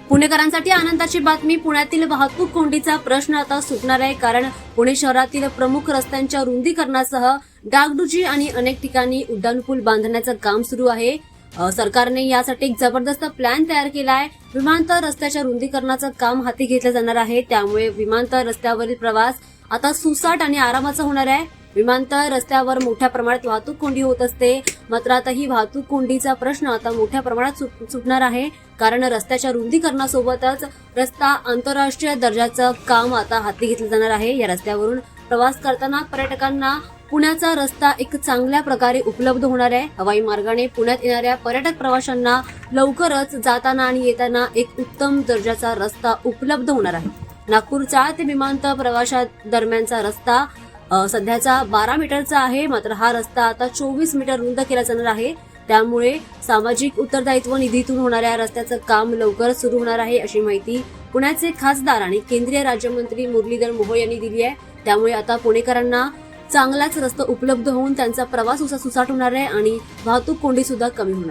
पुणेकरांसाठी आनंदाची बातमी. पुण्यातील वाहतूक कोंडीचा प्रश्न आता सुटणार आहे, कारण पुणे शहरातील प्रमुख रस्त्यांच्या रुंदीकरणासह डागडुजी आणि अनेक ठिकाणी उड्डाणपूल बांधण्याचं काम सुरू आहे. सरकारने यासाठी एक जबरदस्त प्लॅन तयार केला आहे. विमानतळ रस्त्याच्या रुंदीकरणाचं काम हाती घेतलं जाणार आहे. त्यामुळे विमानतळ रस्त्यावरील प्रवास आता सुसाट आणि आरामाचा होणार आहे. विमानतळ रस्त्यावर मोठ्या प्रमाणात वाहतूक कोंडी होत असते, मात्र आता ही वाहतूक कोंडीचा प्रश्न आता मोठ्या प्रमाणात सुटणार आहे, कारण रस्त्याच्या रुंदीकरणासोबतच रस्ता आंतरराष्ट्रीय दर्जाचं काम आता हाती घेतलं जाणार आहे. या रस्त्यावरून प्रवास करताना पर्यटकांना पुण्याचा रस्ता एक चांगल्या प्रकारे उपलब्ध होणार आहे. हवाई मार्गाने पुण्यात येणाऱ्या पर्यटक प्रवाशांना लवकरच जाताना आणि येताना एक उत्तम दर्जाचा रस्ता उपलब्ध होणार आहे. नागपूरच्या ते विमानतळ प्रवाशादरम्यानचा रस्ता सध्याचा 12 मीटरचा आहे, मात्र हा रस्ता आता 24 मीटर रुंद केला जाणार आहे. त्यामुळे सामाजिक उत्तरदायित्व निधीतून होणाऱ्या रस्त्याचं काम लवकरच सुरू होणार आहे, अशी माहिती पुण्याचे खासदार आणि केंद्रीय राज्यमंत्री मुरलीधर मोहोळ यांनी दिली आहे. त्यामुळे आता पुणेकरांना चांगलाच रस्ता उपलब्ध होऊन त्यांचा प्रवास सुसाट होणार आहे आणि वाहतूक कोंडी सुद्धा कमी होणार.